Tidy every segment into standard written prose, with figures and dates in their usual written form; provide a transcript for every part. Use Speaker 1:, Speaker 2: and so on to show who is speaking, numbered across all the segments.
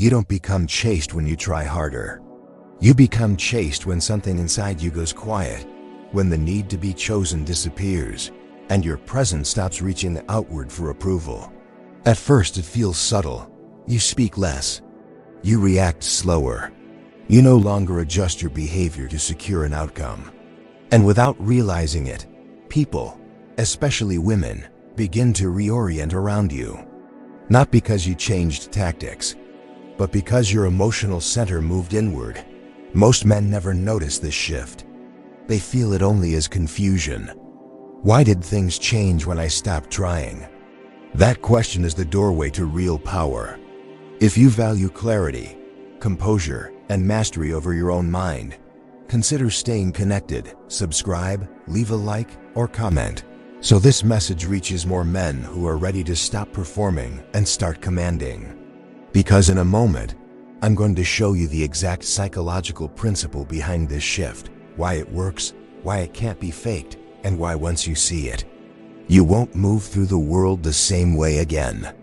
Speaker 1: You don't become chaste when you try harder. You become chaste when something inside you goes quiet, when the need to be chosen disappears, and your presence stops reaching outward for approval. At first it feels subtle. You speak less. You react slower. You no longer adjust your behavior to secure an outcome. And without realizing it, people, especially women, begin to reorient around you. Not because you changed tactics, but because your emotional center moved inward. Most men never notice this shift. They feel it only as confusion. Why did things change when I stopped trying? That question is the doorway to real power. If you value clarity, composure, and mastery over your own mind, consider staying connected, subscribe, leave a like, or comment, so this message reaches more men who are ready to stop performing and start commanding. Because in a moment, I'm going to show you the exact psychological principle behind this shift, why it works, why it can't be faked, and why once you see it, you won't move through the world the same way again.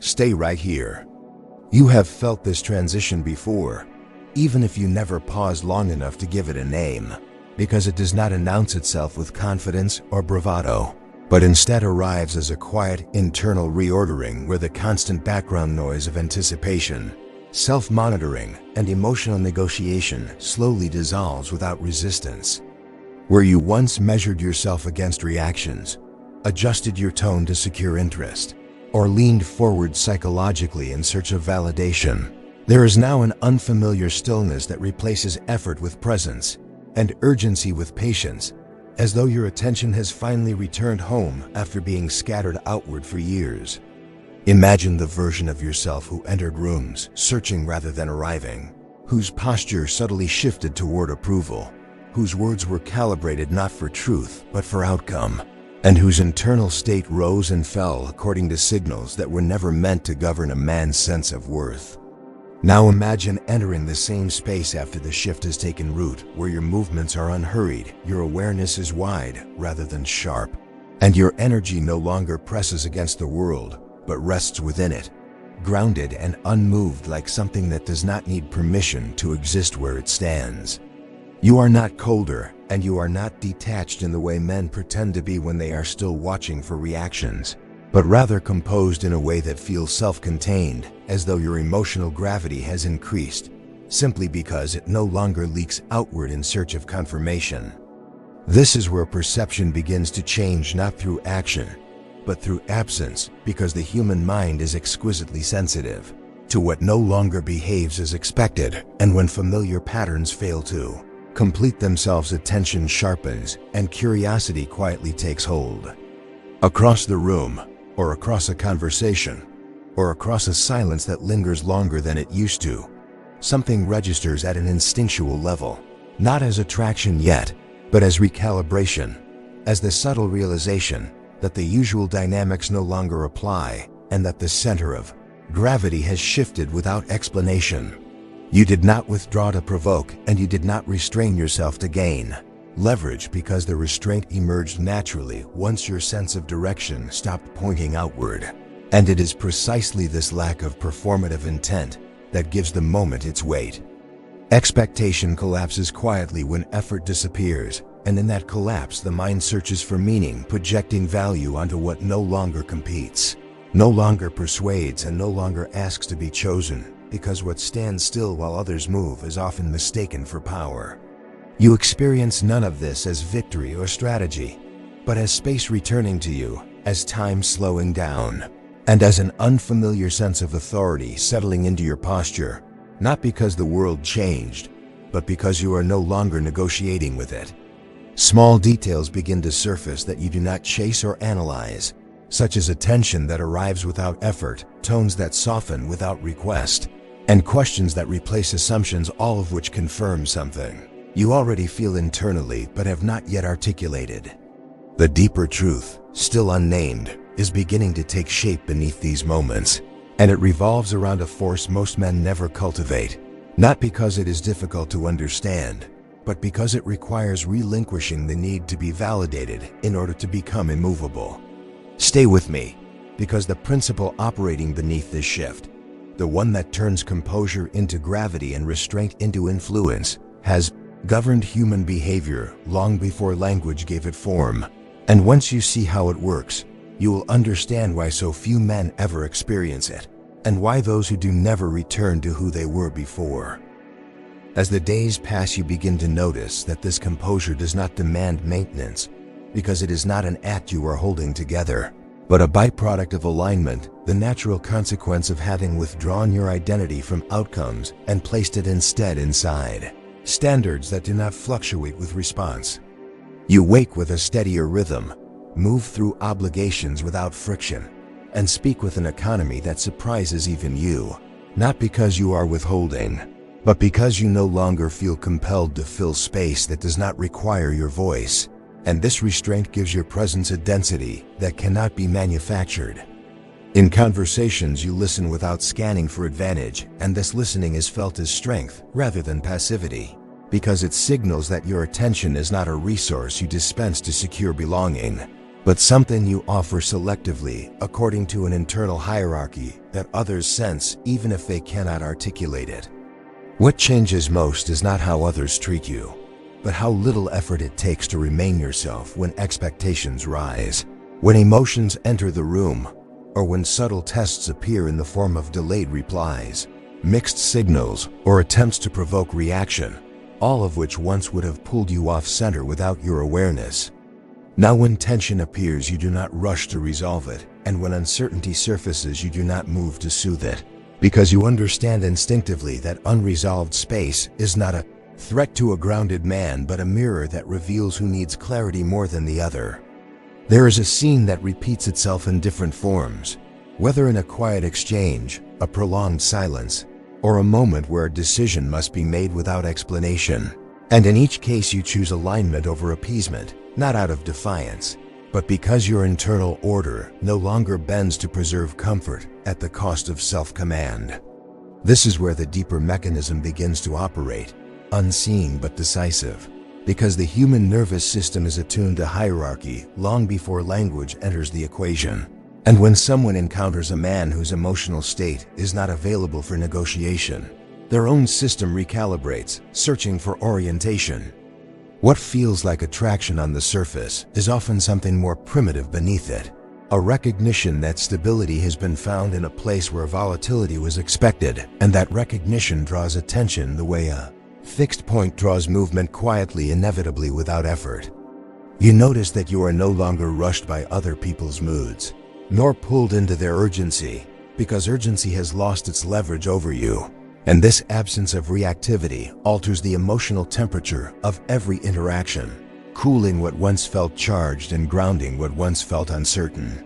Speaker 1: Stay right here. You have felt this transition before, even if you never paused long enough to give it a name, because it does not announce itself with confidence or bravado, but instead arrives as a quiet internal reordering where the constant background noise of anticipation, self-monitoring, and emotional negotiation slowly dissolves without resistance. Where you once measured yourself against reactions, adjusted your tone to secure interest, or leaned forward psychologically in search of validation, there is now an unfamiliar stillness that replaces effort with presence and urgency with patience, as though your attention has finally returned home after being scattered outward for years. Imagine the version of yourself who entered rooms searching rather than arriving, whose posture subtly shifted toward approval, whose words were calibrated not for truth but for outcome, and whose internal state rose and fell according to signals that were never meant to govern a man's sense of worth. Now imagine entering the same space after the shift has taken root, where your movements are unhurried, your awareness is wide rather than sharp, and your energy no longer presses against the world, but rests within it, grounded and unmoved like something that does not need permission to exist where it stands. You are not colder, and you are not detached in the way men pretend to be when they are still watching for reactions, but rather composed in a way that feels self-contained, as though your emotional gravity has increased, simply because it no longer leaks outward in search of confirmation. This is where perception begins to change, not through action, but through absence, because the human mind is exquisitely sensitive to what no longer behaves as expected, and when familiar patterns fail to complete themselves, attention sharpens and curiosity quietly takes hold. Across the room, or across a conversation, or across a silence that lingers longer than it used to, something registers at an instinctual level, not as attraction yet, but as recalibration, as the subtle realization that the usual dynamics no longer apply, and that the center of gravity has shifted without explanation. You did not withdraw to provoke, and you did not restrain yourself to gain leverage, because the restraint emerged naturally once your sense of direction stopped pointing outward. And it is precisely this lack of performative intent that gives the moment its weight. Expectation collapses quietly when effort disappears, and in that collapse the mind searches for meaning, projecting value onto what no longer competes, no longer persuades, and no longer asks to be chosen, because what stands still while others move is often mistaken for power. You experience none of this as victory or strategy, but as space returning to you, as time slowing down, and as an unfamiliar sense of authority settling into your posture, not because the world changed, but because you are no longer negotiating with it. Small details begin to surface that you do not chase or analyze, such as attention that arrives without effort, tones that soften without request, and questions that replace assumptions, all of which confirm something you already feel internally but have not yet articulated. The deeper truth, still unnamed, is beginning to take shape beneath these moments, and it revolves around a force most men never cultivate, not because it is difficult to understand, but because it requires relinquishing the need to be validated in order to become immovable. Stay with me, because the principle operating beneath this shift the one that turns composure into gravity and restraint into influence, has governed human behavior long before language gave it form. And once you see how it works, you will understand why so few men ever experience it, and why those who do never return to who they were before. As the days pass, you begin to notice that this composure does not demand maintenance, because it is not an act you are holding together, but a byproduct of alignment, the natural consequence of having withdrawn your identity from outcomes and placed it instead inside standards that do not fluctuate with response. You wake with a steadier rhythm, move through obligations without friction, and speak with an economy that surprises even you, not because you are withholding, but because you no longer feel compelled to fill space that does not require your voice. And this restraint gives your presence a density that cannot be manufactured. In conversations, you listen without scanning for advantage, and this listening is felt as strength rather than passivity, because it signals that your attention is not a resource you dispense to secure belonging, but something you offer selectively according to an internal hierarchy that others sense even if they cannot articulate it. What changes most is not how others treat you, but how little effort it takes to remain yourself when expectations rise, when emotions enter the room, or when subtle tests appear in the form of delayed replies, mixed signals, or attempts to provoke reaction, all of which once would have pulled you off center without your awareness. Now when tension appears, you do not rush to resolve it, and when uncertainty surfaces, you do not move to soothe it, because you understand instinctively that unresolved space is not a threat to a grounded man, but a mirror that reveals who needs clarity more than the other. There is a scene that repeats itself in different forms, whether in a quiet exchange, a prolonged silence, or a moment where a decision must be made without explanation. And in each case you choose alignment over appeasement, not out of defiance, but because your internal order no longer bends to preserve comfort at the cost of self-command. This is where the deeper mechanism begins to operate, unseen but decisive, because the human nervous system is attuned to hierarchy long before language enters the equation. And when someone encounters a man whose emotional state is not available for negotiation, their own system recalibrates, searching for orientation. What feels like attraction on the surface is often something more primitive beneath it, a recognition that stability has been found in a place where volatility was expected, and that recognition draws attention the way a fixed point draws movement quietly, inevitably without effort. You notice that you are no longer rushed by other people's moods, nor pulled into their urgency, because urgency has lost its leverage over you. And this absence of reactivity alters the emotional temperature of every interaction, cooling what once felt charged and grounding what once felt uncertain.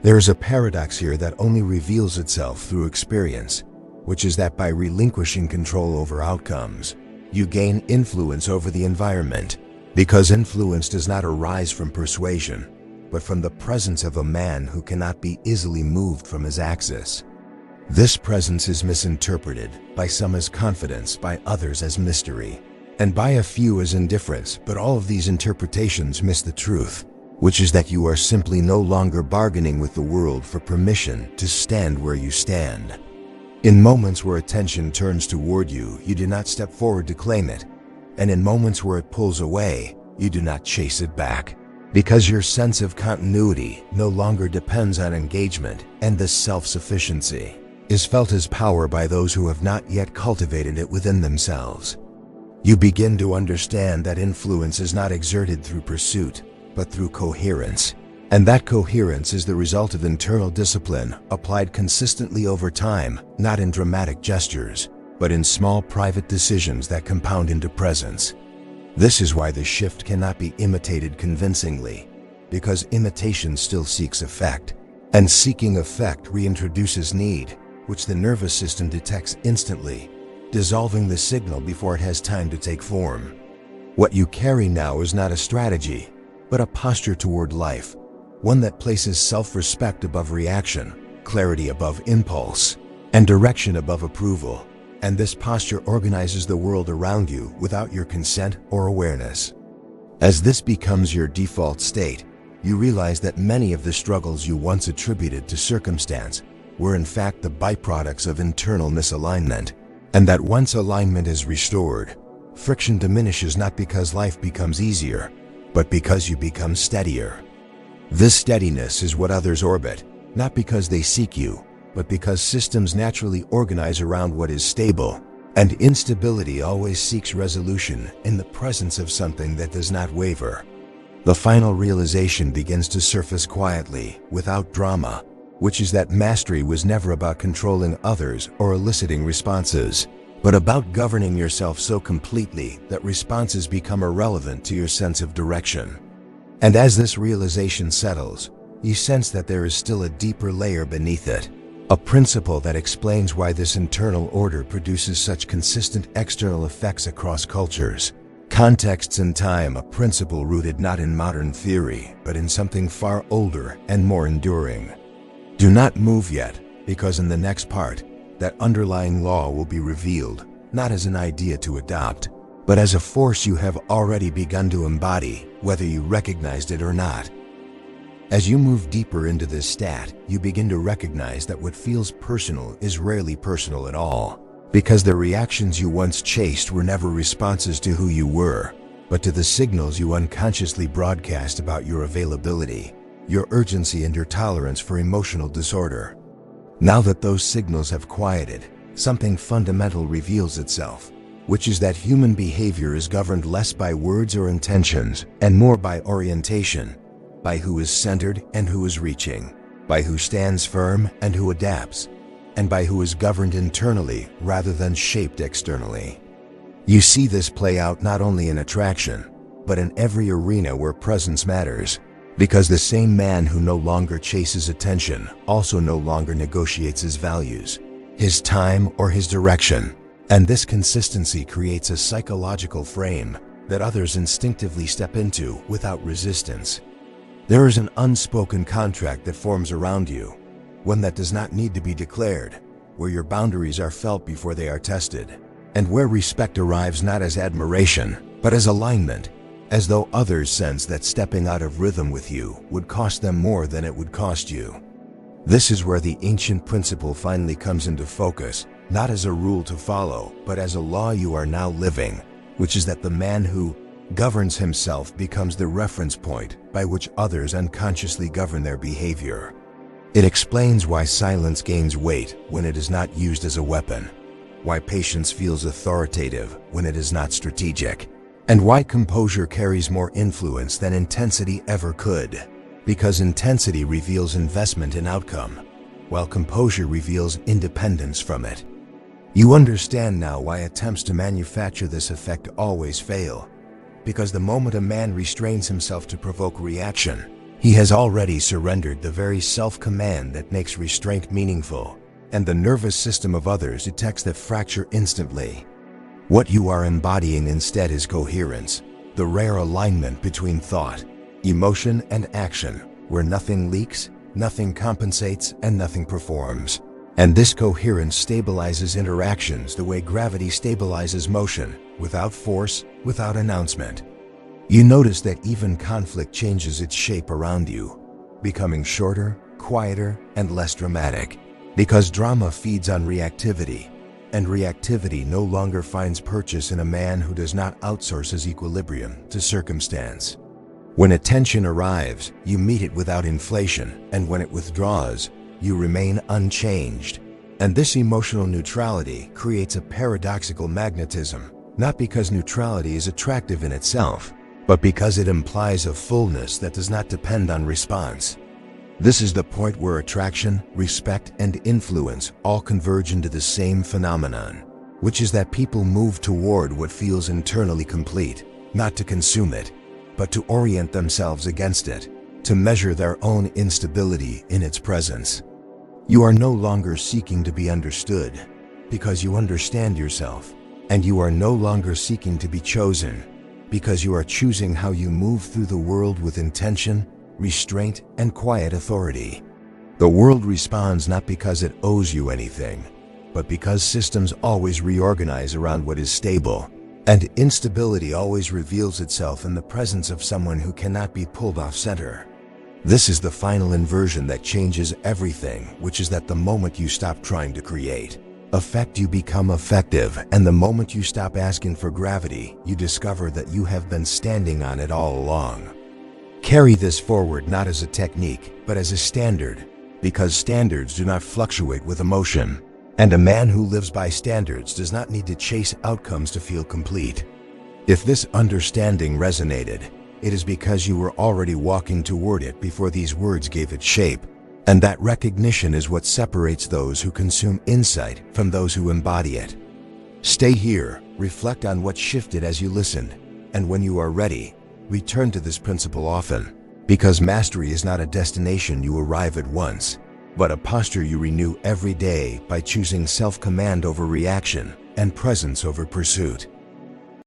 Speaker 1: There is a paradox here that only reveals itself through experience, which is that by relinquishing control over outcomes, you gain influence over the environment, because influence does not arise from persuasion, but from the presence of a man who cannot be easily moved from his axis. This presence is misinterpreted, by some as confidence, by others as mystery, and by a few as indifference, but all of these interpretations miss the truth, which is that you are simply no longer bargaining with the world for permission to stand where you stand. In moments where attention turns toward you, you do not step forward to claim it, and in moments where it pulls away, you do not chase it back, because your sense of continuity no longer depends on engagement, and this self-sufficiency is felt as power by those who have not yet cultivated it within themselves. You begin to understand that influence is not exerted through pursuit, but through coherence, and that coherence is the result of internal discipline applied consistently over time, not in dramatic gestures, but in small private decisions that compound into presence. This is why the shift cannot be imitated convincingly, because imitation still seeks effect, and seeking effect reintroduces need, which the nervous system detects instantly, dissolving the signal before it has time to take form. What you carry now is not a strategy, but a posture toward life, one that places self-respect above reaction, clarity above impulse, and direction above approval. And this posture organizes the world around you without your consent or awareness. As this becomes your default state, you realize that many of the struggles you once attributed to circumstance were in fact the byproducts of internal misalignment, and that once alignment is restored, friction diminishes not because life becomes easier, but because you become steadier. This steadiness is what others orbit, not because they seek you, but because systems naturally organize around what is stable, and instability always seeks resolution in the presence of something that does not waver. The final realization begins to surface quietly, without drama, which is that mastery was never about controlling others or eliciting responses, but about governing yourself so completely that responses become irrelevant to your sense of direction. And as this realization settles, you sense that there is still a deeper layer beneath it, a principle that explains why this internal order produces such consistent external effects across cultures, contexts, and time, a principle rooted not in modern theory, but in something far older and more enduring. Do not move yet, because in the next part, that underlying law will be revealed, not as an idea to adopt, but as a force you have already begun to embody, whether you recognized it or not. As you move deeper into this stat, you begin to recognize that what feels personal is rarely personal at all, because the reactions you once chased were never responses to who you were, but to the signals you unconsciously broadcast about your availability, your urgency, and your tolerance for emotional disorder. Now that those signals have quieted, something fundamental reveals itself, which is that human behavior is governed less by words or intentions and more by orientation, by who is centered and who is reaching, by who stands firm and who adapts, and by who is governed internally rather than shaped externally. You see this play out not only in attraction, but in every arena where presence matters, because the same man who no longer chases attention also no longer negotiates his values, his time, or his direction. And this consistency creates a psychological frame that others instinctively step into without resistance. There is an unspoken contract that forms around you, one that does not need to be declared, where your boundaries are felt before they are tested, and where respect arrives not as admiration, but as alignment, as though others sense that stepping out of rhythm with you would cost them more than it would cost you. This is where the ancient principle finally comes into focus, not as a rule to follow, but as a law you are now living, which is that the man who governs himself becomes the reference point by which others unconsciously govern their behavior. It explains why silence gains weight when it is not used as a weapon, why patience feels authoritative when it is not strategic, and why composure carries more influence than intensity ever could. Because intensity reveals investment in outcome, while composure reveals independence from it. You understand now why attempts to manufacture this effect always fail. Because the moment a man restrains himself to provoke reaction, he has already surrendered the very self-command that makes restraint meaningful, and the nervous system of others detects that fracture instantly. What you are embodying instead is coherence, the rare alignment between thought, emotion, and action, where nothing leaks, nothing compensates, and nothing performs. And this coherence stabilizes interactions the way gravity stabilizes motion, without force, without announcement. You notice that even conflict changes its shape around you, becoming shorter, quieter, and less dramatic, because drama feeds on reactivity, and reactivity no longer finds purchase in a man who does not outsource his equilibrium to circumstance. When attention arrives, you meet it without inflation, and when it withdraws, you remain unchanged. And this emotional neutrality creates a paradoxical magnetism, not because neutrality is attractive in itself, but because it implies a fullness that does not depend on response. This is the point where attraction, respect, and influence all converge into the same phenomenon, which is that people move toward what feels internally complete, not to consume it, but to orient themselves against it, to measure their own instability in its presence. You are no longer seeking to be understood, because you understand yourself, and you are no longer seeking to be chosen, because you are choosing how you move through the world with intention, restraint, and quiet authority. The world responds not because it owes you anything, but because systems always reorganize around what is stable, and instability always reveals itself in the presence of someone who cannot be pulled off center. This is the final inversion that changes everything, which is that the moment you stop trying to create effect, you become effective, and the moment you stop asking for gravity, you discover that you have been standing on it all along. Carry this forward not as a technique, but as a standard, because standards do not fluctuate with emotion, and a man who lives by standards does not need to chase outcomes to feel complete. If this understanding resonated, it is because you were already walking toward it before these words gave it shape. And that recognition is what separates those who consume insight from those who embody it. Stay here, reflect on what shifted as you listened, and when you are ready, return to this principle often, because mastery is not a destination you arrive at once, but a posture you renew every day by choosing self-command over reaction and presence over pursuit.